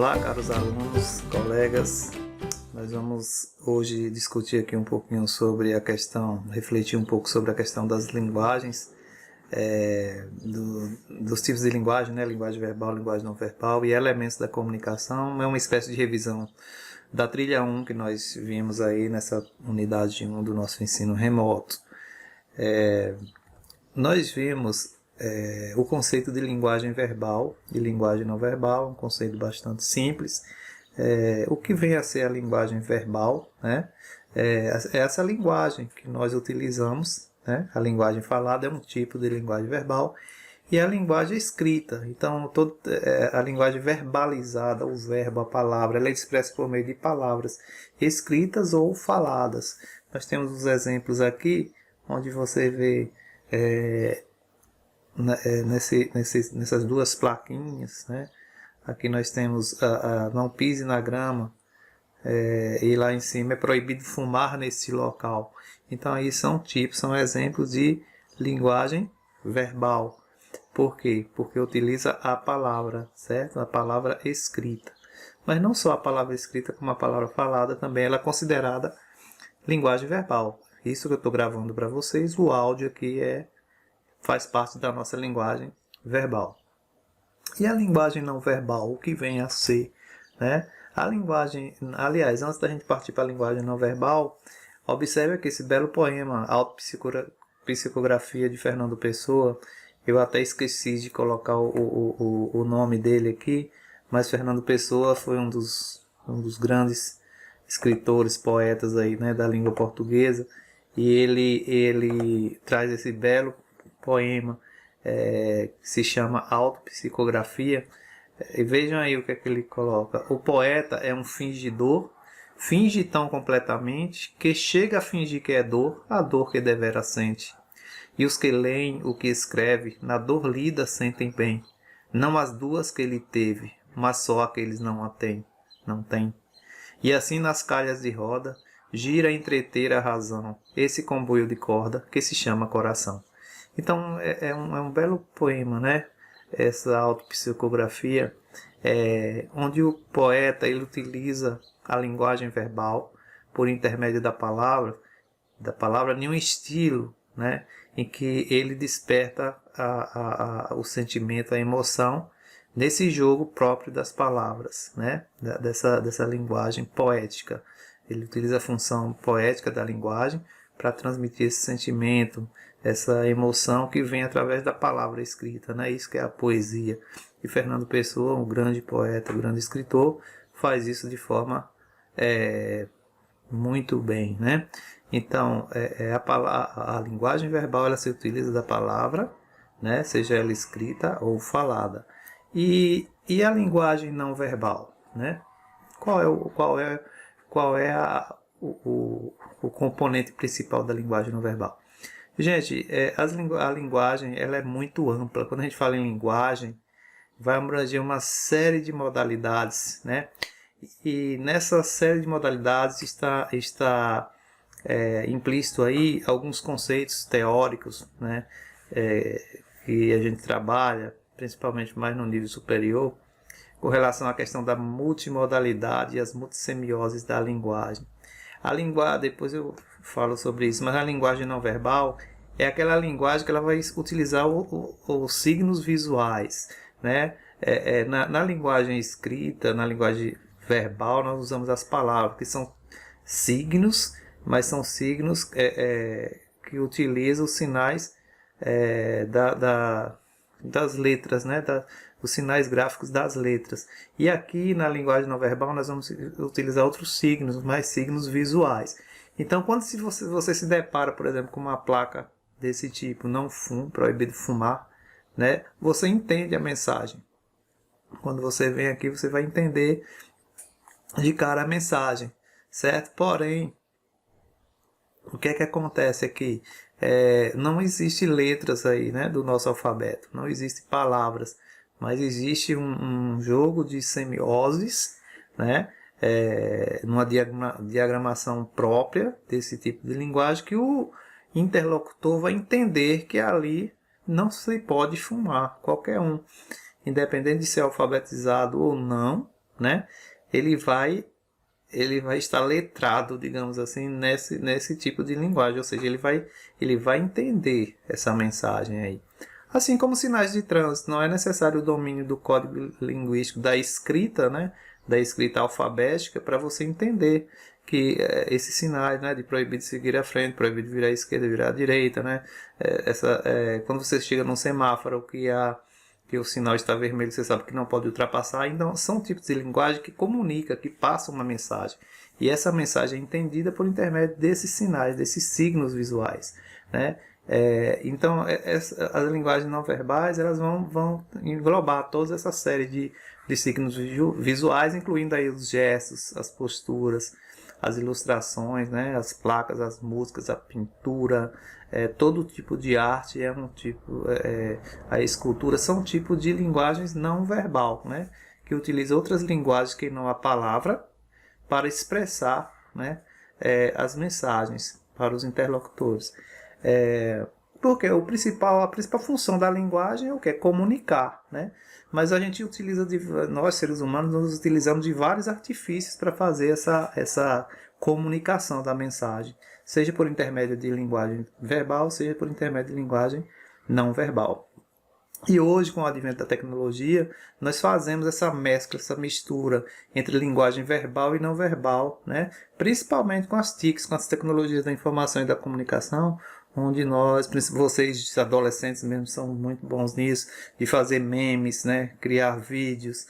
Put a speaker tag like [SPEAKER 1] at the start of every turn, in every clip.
[SPEAKER 1] Olá, caros alunos, colegas. Nós vamos hoje discutir aqui um pouquinho sobre a questão, refletir um pouco sobre a questão das linguagens, dos tipos de linguagem, né? Linguagem verbal, linguagem não verbal e elementos da comunicação. É uma espécie de revisão da trilha 1 que nós vimos aí nessa unidade 1 do nosso ensino remoto. Nós vimos o conceito de linguagem verbal e linguagem não verbal, um conceito bastante simples. O que vem a ser a linguagem verbal, né? É essa linguagem que nós utilizamos, né? A linguagem falada é um tipo de linguagem verbal e a linguagem escrita. Então, a linguagem verbalizada, o verbo, a palavra, ela é expressa por meio de palavras escritas ou faladas. Nós temos os exemplos aqui, onde você vê nessas duas plaquinhas, né? Aqui nós temos não pise na grama, e lá em cima é proibido fumar nesse local. Então aí são exemplos de linguagem verbal. Por quê? Porque utiliza a palavra, certo? A palavra escrita. Mas não só a palavra escrita, como a palavra falada também ela é considerada linguagem verbal. Isso que eu estou gravando para vocês, o áudio aqui faz parte da nossa linguagem verbal. E a linguagem não verbal, o que vem a ser, né? A linguagem, aliás, antes da gente partir para a linguagem não verbal, observe aqui esse belo poema, Autopsicografia de Fernando Pessoa. Eu até esqueci de colocar o nome dele aqui, mas Fernando Pessoa foi um dos grandes escritores, poetas aí, né, da língua portuguesa, e ele traz esse belo poema que se chama Autopsicografia. E vejam aí o que é que ele coloca. O poeta é um fingidor, finge tão completamente que chega a fingir que é dor, a dor que devera sente. E os que leem o que escreve, na dor lida sentem bem, não as duas que ele teve, mas só aqueles não têm. E assim nas calhas de roda, gira a entreter a razão, esse comboio de corda que se chama coração. Então é um belo poema, né? Essa autopsicografia, onde o poeta ele utiliza a linguagem verbal por intermédio da palavra em um estilo, né? Em que ele desperta o sentimento, a emoção nesse jogo próprio das palavras, né? Dessa linguagem poética. Ele utiliza a função poética da linguagem para transmitir esse sentimento, essa emoção que vem através da palavra escrita, né? Isso que é a poesia. E Fernando Pessoa, um grande poeta, um grande escritor, faz isso de forma muito bem, né? Então, a linguagem verbal ela se utiliza da palavra, né? Seja ela escrita ou falada. E a linguagem não verbal, né? Qual é o componente principal da linguagem não verbal? Gente, a linguagem ela é muito ampla. Quando a gente fala em linguagem, vai abranger uma série de modalidades, né? E nessa série de modalidades está implícito aí alguns conceitos teóricos, né? Que a gente trabalha, principalmente mais no nível superior, com relação à questão da multimodalidade e as multissemioses da linguagem. A linguagem, depois eu falo sobre isso, mas a linguagem não verbal é aquela linguagem que ela vai utilizar os signos visuais, né? Na linguagem escrita, na linguagem verbal, nós usamos as palavras, que são signos, mas são signos que utilizam os sinais das letras, né? Os sinais gráficos das letras. E aqui na linguagem não verbal nós vamos utilizar outros signos, mais signos visuais. Então, quando você se depara, por exemplo, com uma placa desse tipo, não fume, proibido fumar, né? Você entende a mensagem. Quando você vem aqui, você vai entender de cara a mensagem, certo? Porém, o que é que acontece aqui? Não existe letras aí, né, do nosso alfabeto, não existe palavras, mas existe um jogo de semioses, né, numa diagramação própria desse tipo de linguagem que o interlocutor vai entender que ali não se pode fumar, qualquer um, independente de ser alfabetizado ou não, né? Ele vai estar letrado, digamos assim, nesse tipo de linguagem, ou seja, ele vai entender essa mensagem aí. Assim como sinais de trânsito, não é necessário o domínio do código linguístico da escrita, né, da escrita alfabética, para você entender que esses sinais, né, de proibido seguir à frente, proibido virar à esquerda, virar à direita, né, quando você chega num semáforo que o sinal está vermelho, você sabe que não pode ultrapassar. Então, são tipos de linguagem que comunica, que passam uma mensagem. E essa mensagem é entendida por intermédio desses sinais, desses signos visuais, né? Então, as linguagens não verbais, elas vão englobar toda essa série de signos visuais, incluindo aí os gestos, as posturas, as ilustrações, né, as placas, as músicas, a pintura, todo tipo de arte é um tipo, a escultura são um tipo de linguagens não verbal, né, que utiliza outras linguagens que não a palavra para expressar, né, as mensagens para os interlocutores. Porque a principal função da linguagem é o que? É comunicar, né? Mas a gente utiliza, nós seres humanos, nós utilizamos de vários artifícios para fazer essa comunicação da mensagem, seja por intermédio de linguagem verbal, seja por intermédio de linguagem não verbal. E hoje, com o advento da tecnologia, nós fazemos essa mescla, essa mistura entre linguagem verbal e não verbal, né? Principalmente com as TICs, com as tecnologias da informação e da comunicação, onde vocês adolescentes mesmo são muito bons nisso, de fazer memes, né? Criar vídeos,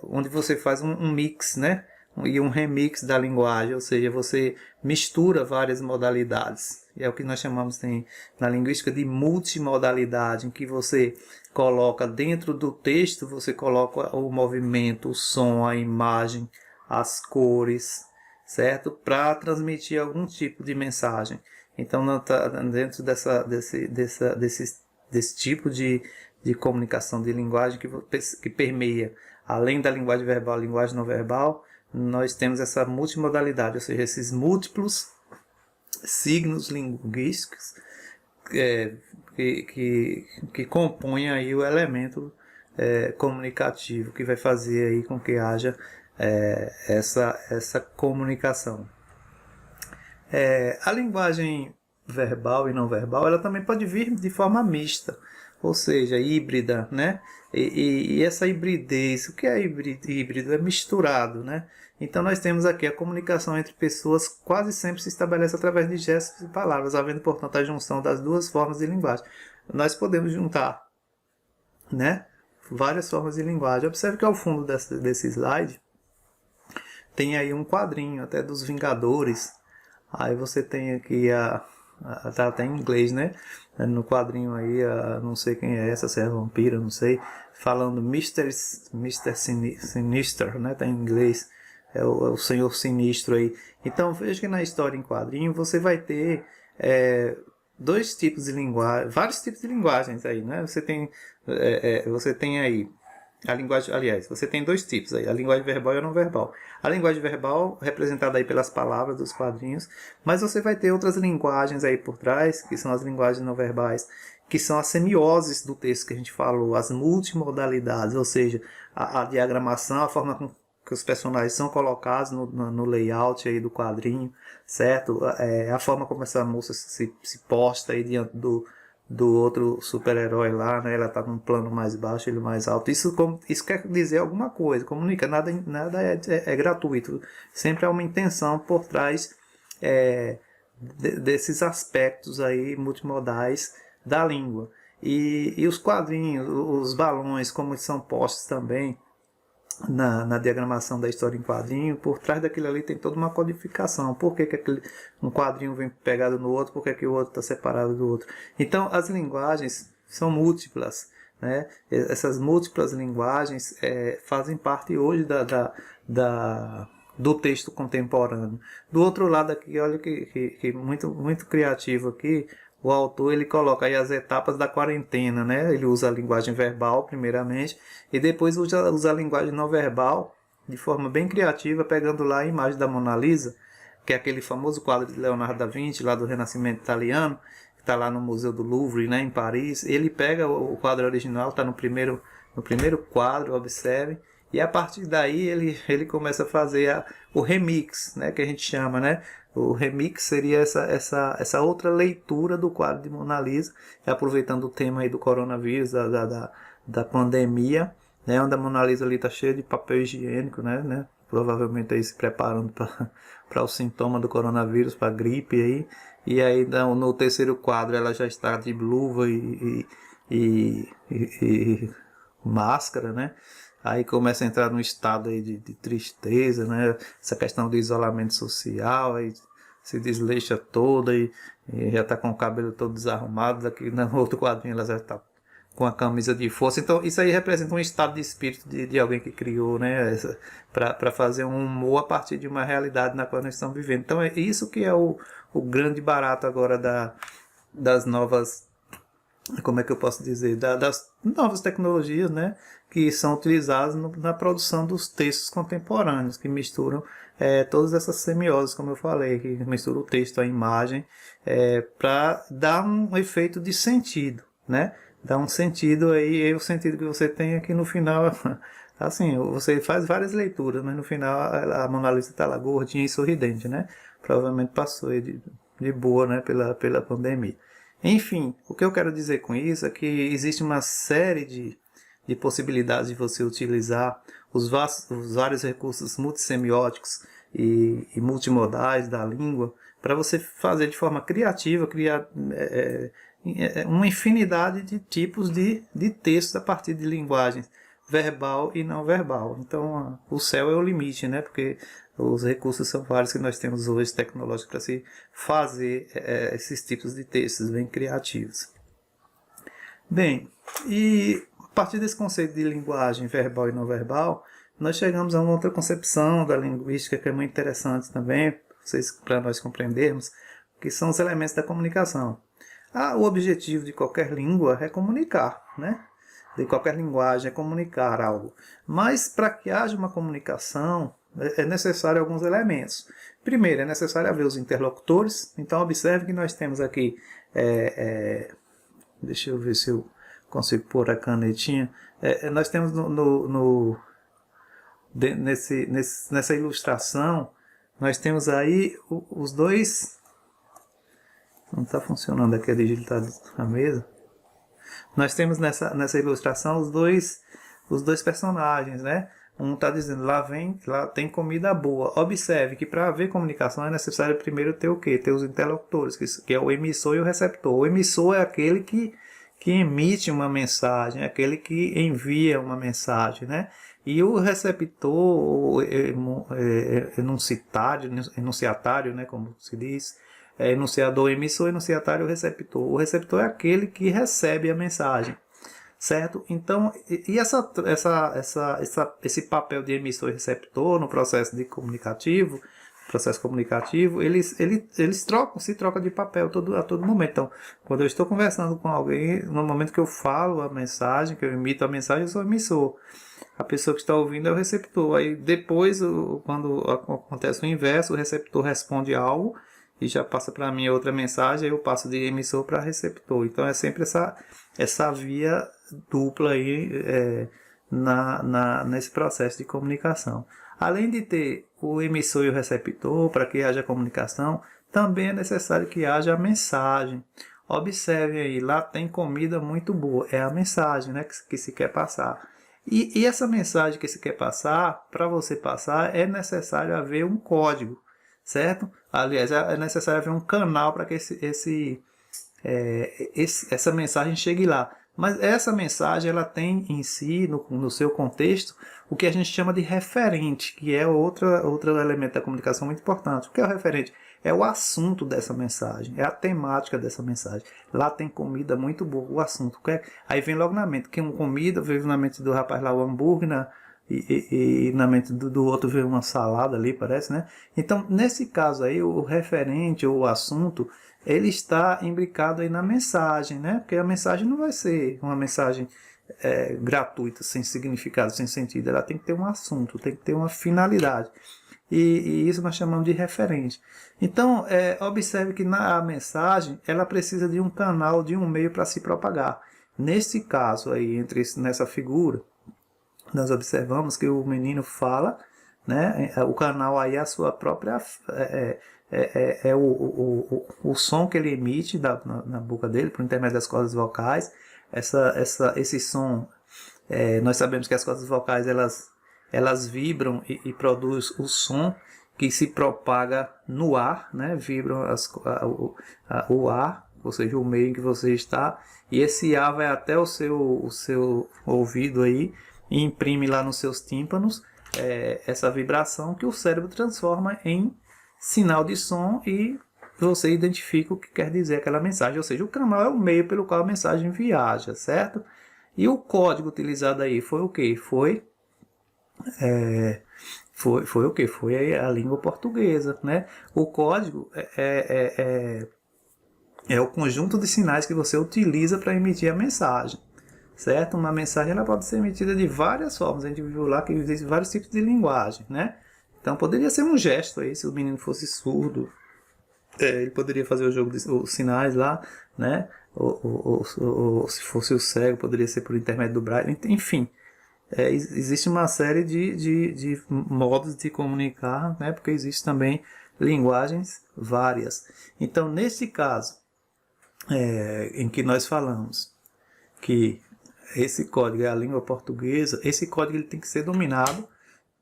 [SPEAKER 1] onde você faz um mix, né? E um remix da linguagem, ou seja, você mistura várias modalidades. É o que nós chamamos na linguística de multimodalidade, em que você coloca dentro do texto, você coloca o movimento, o som, a imagem, as cores, certo? Para transmitir algum tipo de mensagem. Então, dentro desse tipo de comunicação de linguagem que permeia, além da linguagem verbal, a linguagem não verbal, nós temos essa multimodalidade, ou seja, esses múltiplos signos linguísticos que compõem aí o elemento comunicativo que vai fazer aí com que haja essa comunicação. A linguagem verbal e não verbal, ela também pode vir de forma mista, ou seja, híbrida, né? E essa hibridez, o que é híbrido? É misturado, né? Então nós temos aqui a comunicação entre pessoas quase sempre se estabelece através de gestos e palavras, havendo, portanto, a junção das duas formas de linguagem. Nós podemos juntar, né, várias formas de linguagem. Observe que ao fundo desse slide tem aí um quadrinho até dos Vingadores. Aí você tem aqui tá até em inglês, né? No quadrinho aí, não sei quem é essa, se é vampira, não sei, falando Mr. Sinister, né? Tá em inglês, é o Senhor Sinistro aí. Então veja que na história em quadrinho você vai ter dois tipos de linguagem, vários tipos de linguagens aí, né? Você tem aí a linguagem, aliás, você tem dois tipos aí, a linguagem verbal e a não verbal. A linguagem verbal, representada aí pelas palavras dos quadrinhos, mas você vai ter outras linguagens aí por trás, que são as linguagens não verbais, que são as semioses do texto que a gente falou, as multimodalidades, ou seja, a diagramação, a forma com que os personagens são colocados no layout aí do quadrinho, certo? A forma como essa moça se posta aí diante do outro super-herói lá, né? Ela está num plano mais baixo, ele mais alto. Isso quer dizer alguma coisa, comunica, nada é gratuito. Sempre há uma intenção por trás desses aspectos aí multimodais da língua. E os quadrinhos, os balões, como são postos também na diagramação da história em quadrinho, por trás daquilo ali tem toda uma codificação. Por que um quadrinho vem pegado no outro, por que o outro está separado do outro. Então as linguagens são múltiplas, né? Essas múltiplas linguagens fazem parte hoje do texto contemporâneo. Do outro lado aqui, olha que muito criativo aqui, o autor ele coloca aí as etapas da quarentena, né? Ele usa a linguagem verbal primeiramente e depois usa a linguagem não verbal de forma bem criativa, pegando lá a imagem da Mona Lisa, que é aquele famoso quadro de Leonardo da Vinci, lá do Renascimento italiano, que está lá no Museu do Louvre, né, em Paris. Ele pega o quadro original, está no primeiro quadro, observe, E a partir daí ele começa a fazer o remix, né, que a gente chama, né? O remix seria essa outra leitura do quadro de Mona Lisa, aproveitando o tema aí do coronavírus, da pandemia, né, onde a Mona Lisa ali está cheia de papel higiênico, né, provavelmente aí se preparando para o sintoma do coronavírus, para a gripe aí. E aí no terceiro quadro ela já está de luva e máscara, né? Aí começa a entrar num estado aí de tristeza, né? Essa questão do isolamento social, aí se desleixa toda e já está com o cabelo todo desarrumado. Daqui no outro quadrinho ela já está com a camisa de força. Então isso aí representa um estado de espírito de alguém que criou, né? Para fazer um humor a partir de uma realidade na qual nós estamos vivendo. Então é isso que é o grande barato agora das novas, como é que eu posso dizer, das novas tecnologias, né, que são utilizadas na produção dos textos contemporâneos, que misturam todas essas semioses, como eu falei, que misturam o texto, a imagem, para dar um efeito de sentido, né, dar um sentido aí, e o sentido que você tem aqui no final, assim, você faz várias leituras, mas no final a Mona Lisa está lá gordinha e sorridente, né, provavelmente passou aí de boa, né, pela pandemia. Enfim, o que eu quero dizer com isso é que existe uma série de possibilidades de você utilizar os vários recursos multissemióticos e multimodais da língua para você fazer de forma criativa, criar uma infinidade de tipos de textos a partir de linguagens verbal e não verbal. Então, o céu é o limite, né? Porque os recursos são vários que nós temos hoje tecnológicos para se fazer esses tipos de textos bem criativos. Bem, e a partir desse conceito de linguagem verbal e não verbal, nós chegamos a uma outra concepção da linguística que é muito interessante também, para nós compreendermos, que são os elementos da comunicação. O objetivo de qualquer língua é comunicar, né? De qualquer linguagem é comunicar algo. Mas para que haja uma comunicação, é necessário alguns elementos. Primeiro, é necessário haver os interlocutores. Então, observe que nós temos aqui, deixa eu ver se eu consigo pôr a canetinha. Nós temos nessa ilustração, nós temos aí os dois. Não está funcionando aqui a digital da mesa. Nós temos nessa ilustração os dois personagens, né? Um está dizendo, lá tem comida boa. Observe que para haver comunicação é necessário primeiro ter o quê? Ter os interlocutores, que é o emissor e o receptor. O emissor é aquele que emite uma mensagem, é aquele que envia uma mensagem, né? E o receptor, enunciatário, né, como se diz, enunciador, emissor, enunciatário, receptor. O receptor é aquele que recebe a mensagem, certo? Então, esse papel de emissor e receptor no processo comunicativo, eles se trocam de papel a todo momento. Então, quando eu estou conversando com alguém, no momento que eu falo a mensagem, que eu emito a mensagem, eu sou o emissor. A pessoa que está ouvindo é o receptor. Aí depois, quando acontece o inverso, o receptor responde algo e já passa para mim outra mensagem, aí eu passo de emissor para receptor. Então é sempre essa via dupla aí nesse processo de comunicação. Além de ter o emissor e o receptor, para que haja comunicação, também é necessário que haja a mensagem. Observe aí, lá tem comida muito boa. É a mensagem, né, que se quer passar. E essa mensagem que se quer passar, para você passar, é necessário haver um código, certo? Aliás, é necessário haver um canal para que essa mensagem chegue lá. Mas essa mensagem ela tem em si, no seu contexto, o que a gente chama de referente, que é outro elemento da comunicação muito importante. O que é o referente? É o assunto dessa mensagem, é a temática dessa mensagem. Lá tem comida muito boa, o assunto. Aí vem logo na mente, que uma comida, veio na mente do rapaz lá o hambúrguer, e na mente do outro veio uma salada ali, parece, né? Então, nesse caso aí, o referente ou o assunto, ele está imbricado aí na mensagem, né? Porque a mensagem não vai ser uma mensagem gratuita, sem significado, sem sentido. Ela tem que ter um assunto, tem que ter uma finalidade. E isso nós chamamos de referente. Então, observe que a mensagem, ela precisa de um canal, de um meio para se propagar. Nesse caso aí, nessa figura, nós observamos que o menino fala, né? O canal aí é a sua própria... o som que ele emite na boca dele, por intermédio das cordas vocais. Esse som, nós sabemos que as cordas vocais elas vibram e produzem o som que se propaga no ar, né? Vibram o ar, ou seja, o meio em que você está, e esse ar vai até o seu ouvido aí e imprime lá nos seus tímpanos essa vibração que o cérebro transforma em sinal de som e você identifica o que quer dizer aquela mensagem, ou seja, o canal é o meio pelo qual a mensagem viaja, certo? E o código utilizado aí foi o que? Foi o que? Foi a língua portuguesa, né? O código é o conjunto de sinais que você utiliza para emitir a mensagem, certo? Uma mensagem ela pode ser emitida de várias formas. A gente viu lá que existem vários tipos de linguagem, né? Então poderia ser um gesto aí, se o menino fosse surdo, ele poderia fazer o jogo os sinais lá, né? Ou se fosse o cego, poderia ser por intermédio do braille, enfim. Existe uma série de modos de comunicar, né? Porque existe também linguagens várias. Então, nesse caso, em que nós falamos que esse código é a língua portuguesa, esse código ele tem que ser dominado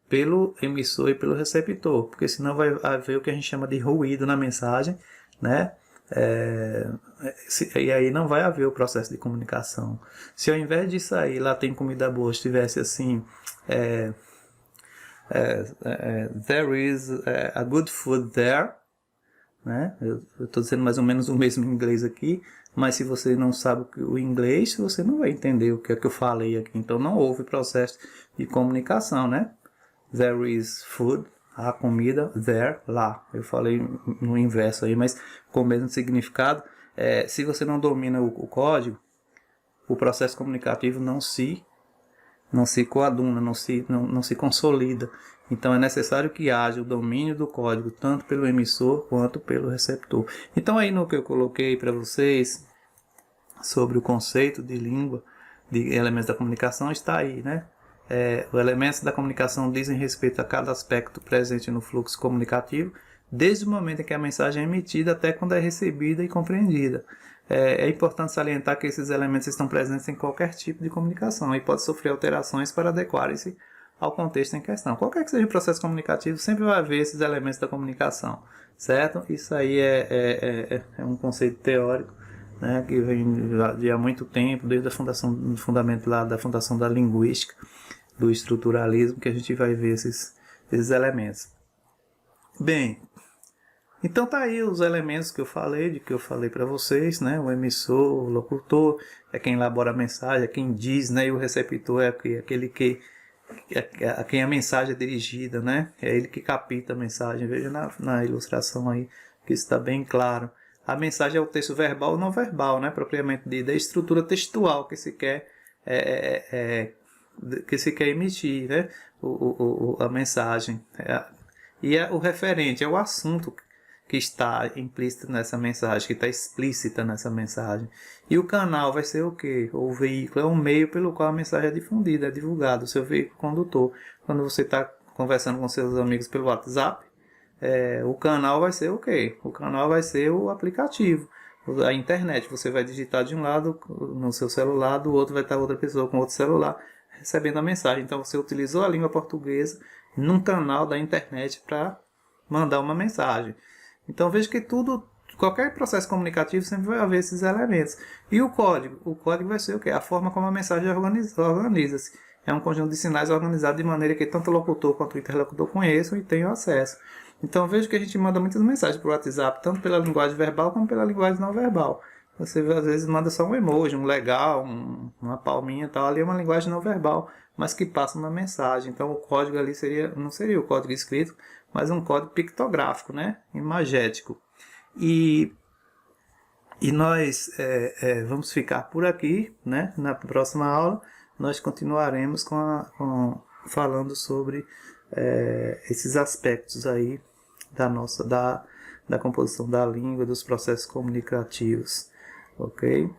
[SPEAKER 1] pelo emissor e pelo receptor, porque senão vai haver o que a gente chama de ruído na mensagem, né? E aí não vai haver o processo de comunicação. Se ao invés disso aí, lá tem comida boa, estivesse assim, there is a good food there, né? Eu estou dizendo mais ou menos o mesmo em inglês aqui, mas se você não sabe o inglês, você não vai entender o que é que eu falei aqui. Então não houve processo de comunicação, né? There is food, a comida, there, lá. Eu falei no inverso aí, mas com o mesmo significado. Se você não domina o código, o processo comunicativo não se coaduna, não se consolida. Então é necessário que haja o domínio do código, tanto pelo emissor quanto pelo receptor. Então aí no que eu coloquei para vocês sobre o conceito de língua, de elementos da comunicação, está aí, né? Os elementos da comunicação dizem respeito a cada aspecto presente no fluxo comunicativo, desde o momento em que a mensagem é emitida até quando é recebida e compreendida. É importante salientar que esses elementos estão presentes em qualquer tipo de comunicação e podem sofrer alterações para adequarem-se ao contexto em questão. Qualquer que seja o processo comunicativo, sempre vai haver esses elementos da comunicação, certo? Isso aí é um conceito teórico, né, que vem de há muito tempo, desde o fundamento lá da fundação da linguística, do estruturalismo, que a gente vai ver esses elementos. Bem, então tá aí os elementos que eu falei para vocês, né? O emissor, o locutor é quem elabora a mensagem, é quem diz, né? E o receptor é aquele a quem a mensagem é dirigida, né? É ele que capta a mensagem. Veja na ilustração aí que isso está bem claro. A mensagem é o texto verbal ou não verbal, né? Propriamente dita, é a estrutura textual que se quer emitir, né? A mensagem. O referente é o assunto que está implícito nessa mensagem, que está explícita nessa mensagem. E o canal vai ser o quê? O veículo é o meio pelo qual a mensagem é difundida, é divulgada, o seu veículo condutor. Quando você está conversando com seus amigos pelo WhatsApp, o canal vai ser o quê? O canal vai ser o aplicativo, a internet. Você vai digitar de um lado no seu celular, do outro vai estar outra pessoa com outro celular recebendo a mensagem. Então você utilizou a língua portuguesa num canal da internet para mandar uma mensagem. Então veja que qualquer processo comunicativo sempre vai haver esses elementos. E o código? O código vai ser o quê? A forma como a mensagem organiza-se. É um conjunto de sinais organizado de maneira que tanto o locutor quanto o interlocutor conheçam e tenham acesso. Então veja que a gente manda muitas mensagens por WhatsApp, tanto pela linguagem verbal como pela linguagem não verbal. Você às vezes manda só um emoji, um legal, uma palminha e tal, ali é uma linguagem não verbal, mas que passa uma mensagem. Então o código ali não seria o código escrito, mas um código pictográfico, né? Imagético. E nós vamos ficar por aqui, né? Na próxima aula nós continuaremos falando sobre esses aspectos aí da composição da língua, dos processos comunicativos, ok?